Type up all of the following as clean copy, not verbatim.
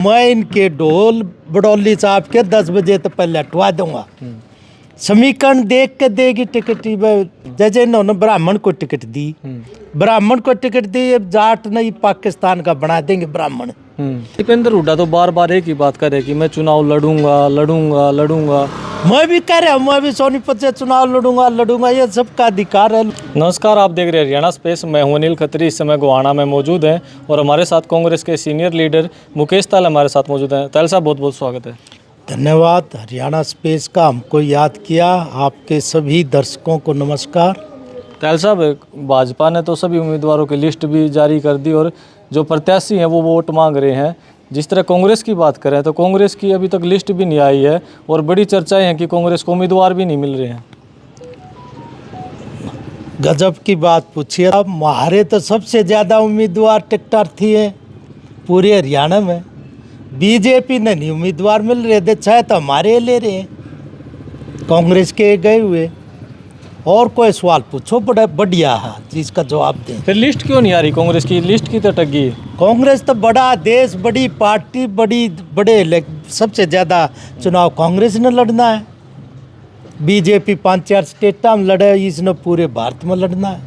मैं इनके ढोल बडौली साहब के 10 बजे तो पहले हटवा दूंगा। समीकरण देख के देगी टिकट। जैसे इन्होंने ब्राह्मण को टिकट दी, ब्राह्मण को टिकट दी, अब जाट नहीं पाकिस्तान का बना देंगे ब्राह्मण। दीपेंद्र हुड्डा तो बार बार एक ही बात करे कि मैं चुनाव लड़ूंगा लड़ूंगा लड़ूंगा। मैं भी कह रहा हूँ, मैं भी सोनीपत से चुनाव लड़ूंगा लड़ूंगा, ये सबका अधिकार है। नमस्कार, आप देख रहे हैं हरियाणा स्पेस। मैं हूं अनिल खत्री। इस समय गोहाना में मौजूद हैं और हमारे साथ कांग्रेस के सीनियर लीडर मुकेश ताल हमारे साथ मौजूद हैं। ताल साहब, बहुत बहुत स्वागत है। धन्यवाद। हरियाणा स्पेस का हमको याद किया। आपके सभी दर्शकों को नमस्कार। ताल साहब, भाजपा ने तो सभी उम्मीदवारों की लिस्ट भी जारी कर दी और जो प्रत्याशी हैं वो वोट मांग रहे हैं। जिस तरह कांग्रेस की बात करें तो कांग्रेस की अभी तक लिस्ट भी नहीं आई है और बड़ी चर्चाएं हैं कि कांग्रेस को उम्मीदवार भी नहीं मिल रहे हैं। गजब की बात पूछी। अब हमारे तो सबसे ज़्यादा उम्मीदवार टिकटार्थी है पूरे हरियाणा में। बीजेपी ने नहीं उम्मीदवार मिल रहे थे, चाहे तो हमारे ले रहे हैं, कांग्रेस के गए हुए। और कोई सवाल पूछो बड़ा बढ़िया है जिसका जवाब दें। फिर लिस्ट क्यों नहीं आ रही कांग्रेस की? लिस्ट की तो टगी है। कांग्रेस तो बड़ा देश, बड़ी पार्टी, बड़े सबसे ज़्यादा चुनाव कांग्रेस ने लड़ना है। बीजेपी 5-4 स्टेट में लड़े, इसने पूरे भारत में लड़ना है।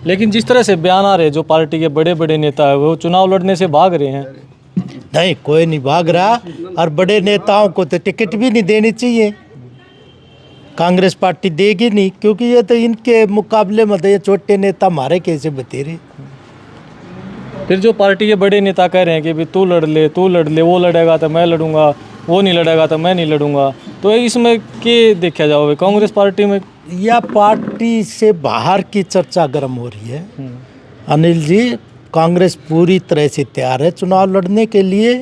लेकिन जिस तरह से बयान आ रहे हैं जो पार्टी के बड़े बड़े नेता है वो चुनाव लड़ने से भाग रहे हैं। नहीं, कोई नहीं भाग रहा। और बड़े नेताओं को तो टिकट भी नहीं देनी चाहिए, कांग्रेस पार्टी देगी नहीं, क्योंकि ये तो इनके मुकाबले में तो ये छोटे नेता हमारे कैसे बतेरे। फिर जो पार्टी के बड़े नेता कह रहे हैं कि भी तू लड़ ले, वो लड़ेगा तो मैं लड़ूंगा, वो नहीं लड़ेगा तो मैं नहीं लड़ूंगा, तो इसमें क्या देखा जाओगे कांग्रेस पार्टी में? या पार्टी से बाहर की चर्चा गर्म हो रही है अनिल जी। कांग्रेस पूरी तरह से तैयार है चुनाव लड़ने के लिए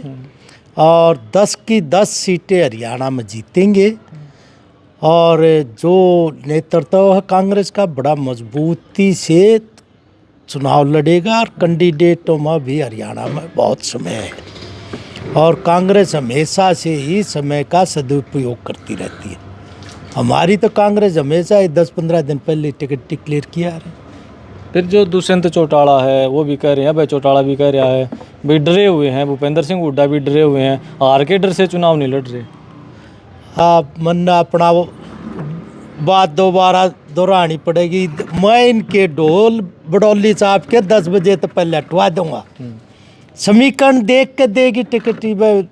और 10 की 10 सीटें हरियाणा में जीतेंगे। और जो नेतृत्व है कांग्रेस का बड़ा मजबूती से चुनाव लड़ेगा और कैंडिडेटों में भी हरियाणा में बहुत समय है और कांग्रेस हमेशा से ही समय का सदुपयोग करती रहती है। हमारी तो कांग्रेस हमेशा ही 10-15 दिन पहले टिकट डिक्लेयर किया है। फिर जो दुष्यंत चौटाला है वो भी कह रहे हैं, भाई चौटाला भी कह रहा है, भाई डरे हुए हैं, भूपेंद्र सिंह हुड्डा भी डरे हुए हैं, हार के डर से चुनाव नहीं लड़ रहे। आप मन अपना वो बात दोबारा दोहरानी पड़ेगी। मैं इनके ढोल बडौली साहब के 10 बजे तो पहले हटवा दूंगा। समीकरण देख के देगी टिकट।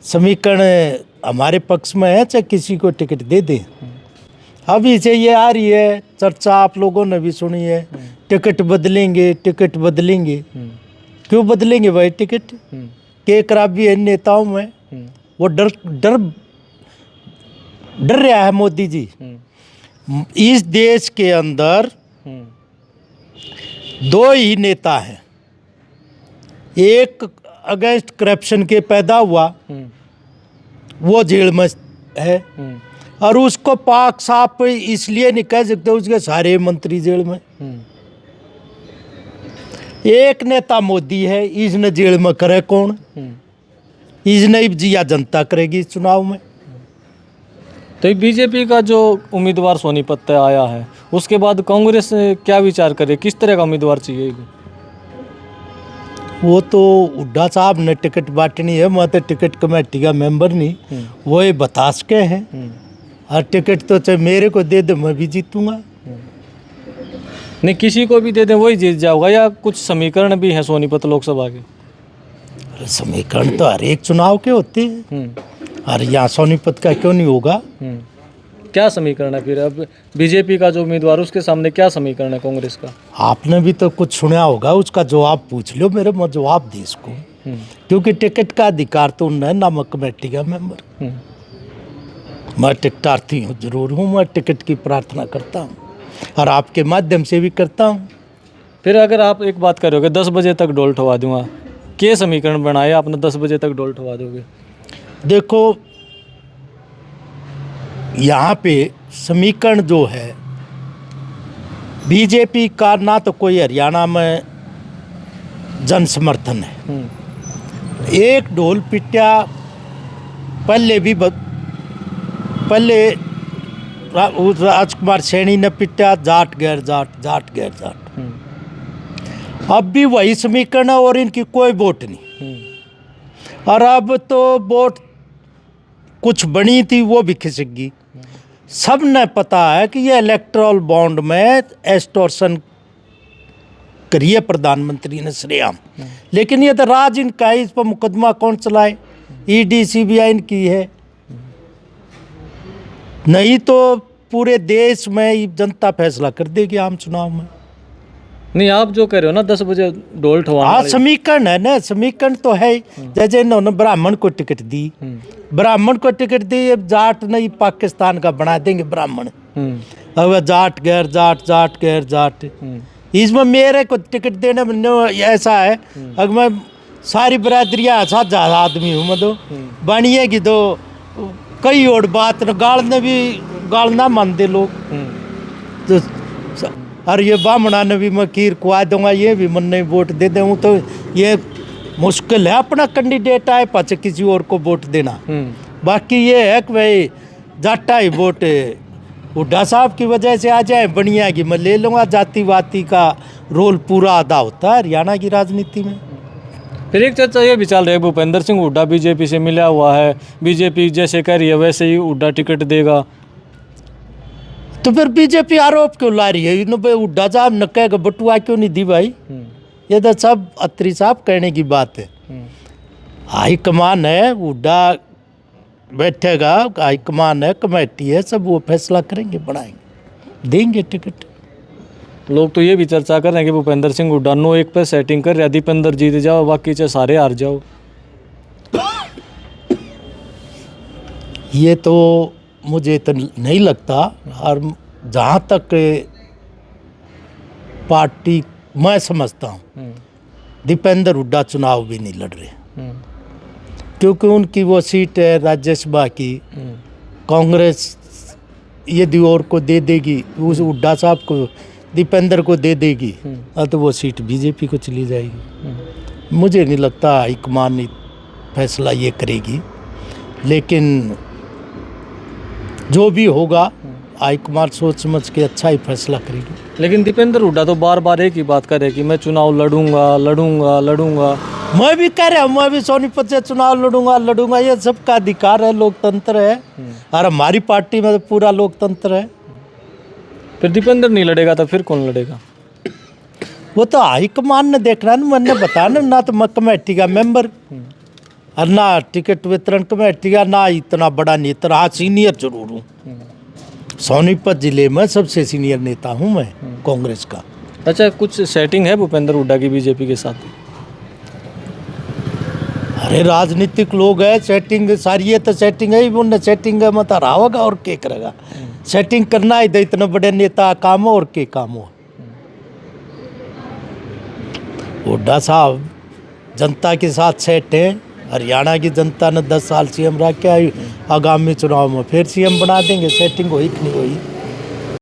समीकरण हमारे पक्ष में है, चाहे किसी को टिकट दे दे। अभी से ये आ रही है चर्चा, आप लोगों ने भी सुनी है, टिकट बदलेंगे, टिकट बदलेंगे। क्यों बदलेंगे भाई टिकट? के खराबी है नेताओं में? वो डर रहा है मोदी जी। इस देश के अंदर 2 ही नेता हैं। एक अगेंस्ट करप्शन के पैदा हुआ, वो जेल में है, और उसको पाक साफ इसलिए नहीं कह सकते, उसके सारे मंत्री जेल में। एक नेता मोदी है, इसने जेल में करे कौन? इसने जिया जनता करेगी इस चुनाव में। तो बीजेपी का जो उम्मीदवार सोनीपत पे आया है उसके बाद कांग्रेस क्या विचार करे, किस तरह का उम्मीदवार चाहिए? वो तो हुड्डा साहब ने टिकट बांटनी है। मैं तो टिकट कमेटी का मेंबर नहीं, वो ये बता सके हैं। और टिकट तो चाहे मेरे को दे दे, मैं भी जीतूंगा। नहीं, किसी को भी दे दें वही जीत जाओगा, या कुछ समीकरण भी हैं सोनीपत लोकसभा के? अरे समीकरण तो हर एक चुनाव के होते हैं, और यहाँ सोनीपत का क्यों नहीं होगा? क्या समीकरण है फिर? अब बीजेपी का जो उम्मीदवार उसके सामने क्या समीकरण है कांग्रेस का? आपने भी तो कुछ सुना होगा, उसका जवाब पूछ लो मेरे, मैं जवाब दे इसको। क्योंकि टिकट का अधिकार तो उन्हें ना, मैं कमेटी का मेंबर। मैं टिकटार्थी हूँ, जरूर हूँ। मैं टिकट की प्रार्थना करता हूँ और आपके माध्यम से भी करता हूँ। फिर अगर आप एक बात करोगे 10 बजे तक डोल ठवा दूंगा, क्या समीकरण बनाए आपने 10 बजे तक डोल ठवा दोगे? देखो, यहाँ पे समीकरण जो है बीजेपी का, ना तो कोई हरियाणा में जन समर्थन है। एक ढोल पिटिया पहले राजकुमार सैनी ने पिटा, जाट गैर जाट, जाट गैर जाट। अब भी वही समीकरण है और इनकी कोई वोट नहीं। और अब तो वोट कुछ बनी थी वो भी खिसक गई। सब ने पता है कि ये इलेक्ट्रल बॉन्ड में एक्सटॉर्शन करिए प्रधानमंत्री ने श्रेयाम, लेकिन ये तो राज इनका है, इस पर मुकदमा कौन चलाए? ईडी सीबीआई इनकी है, नहीं तो पूरे देश में जनता फैसला कर देगी आम चुनाव में। नहीं, आप जो कह रहे हो ना 10 बजे ढोल ठवाना, हाँ समीकरण है ना, समीकरण तो है। जैसे इन्होंने ब्राह्मण को टिकट दी, ब्राह्मण को टिकट दी, अब जाट नहीं पाकिस्तान का बना देंगे ब्राह्मण। अब जाट गैर जाट, जाट गैर जाट, इसमें मेरे को टिकट देने में ऐसा है, अगर मैं सारी बरादरियाँ साथ आदमी हूँ, मैं तो बनिए की तो कई और बात न गालने भी गालना मानते लोग तो, और ये बामणा ने भी मैं खीर खुआ दूंगा, ये भी मन नहीं वोट दे दूँ, तो ये मुश्किल है अपना कैंडिडेट आए पाचे किसी और को वोट देना। बाकी ये है कि भाई जाटा ही वोट हुड्डा साहब की वजह से आ जाए बढ़िया की मैं ले लूँगा, जातिवादी का रोल पूरा अदा होता है हरियाणा की राजनीति में। फिर एक चर्चा ये भी चल रही है भूपेंद्र सिंह हुड्डा बीजेपी से मिला हुआ है, बीजेपी जैसे कह रही है वैसे ही हुड्डा टिकट देगा, तो फिर बीजेपी आरोप क्यों ला रही है? इन्होंने हुड्डा साहब न कह बटुआ क्यों नहीं दी भाई? ये तो सब अत्री साहब कहने की बात है। हाईकमान है, हुड्डा बैठेगा, हाईकमान है, कमेटी है, सब वो फैसला करेंगे, बढ़ाएंगे, देंगे टिकट। लोग तो ये भी चर्चा कर रहे हैं कि भूपेंद्र सिंह हुड्डा 9-1 पे सेटिंग कर रहा है, दीपेंद्र जीत जाओ बाकी चाहे सारे हार जाओ। ये तो मुझे तो नहीं लगता, और जहाँ तक पार्टी मैं समझता हूँ दीपेंद्र हुड्डा चुनाव भी नहीं लड़ रहे, क्योंकि उनकी वो सीट है राज्यसभा की, कांग्रेस यदि और को दे देगी, उस हुड्डा साहब को दीपेंद्र को दे देगी, तो वो सीट बीजेपी को चली जाएगी। मुझे नहीं लगता हाईकमान फैसला ये करेगी, लेकिन जो भी होगा हाईकमान सोच समझ के अच्छा ही फैसला करेगी। लेकिन दीपेंद्र हुड्डा तो बार बार एक ही बात करे कि मैं चुनाव लड़ूंगा लड़ूंगा लड़ूंगा। मैं भी कह रहा हूँ, मैं भी सोनीपत से चुनाव लड़ूंगा लड़ूंगा, ये सबका अधिकार है, लोकतंत्र है, और हमारी पार्टी में तो पूरा लोकतंत्र है। फिर दीपेंद्र नहीं लड़ेगा तो फिर कौन लड़ेगा? वो तो हाईकमान ने देखना ना, मैंने बताया ना तो मैं कमेटी का मेंबर और ना टिकट वितरण कमेटी का, ना इतना बड़ा नेता। हाँ सीनियर जरूर हूँ, सोनीपत जिले में सबसे सीनियर नेता हूँ मैं कांग्रेस का। अच्छा, कुछ सेटिंग है भूपेंद्र हुड्डा की बीजेपी के साथ? अरे राजनीतिक लोग है, सेटिंग सारी है तो सेटिंग है ही, उन्हें सेटिंग है मत रहा होगा और क्या करेगा? सेटिंग करना ही तो इतने बड़े नेता काम हो और क्या काम हो। हुड्डा साहब जनता के साथ सेट है, हरियाणा की जनता ने 10 साल सीएम रह के आई, आगामी चुनाव में फिर सीएम बना देंगे, सेटिंग हुई कि नहीं हुई।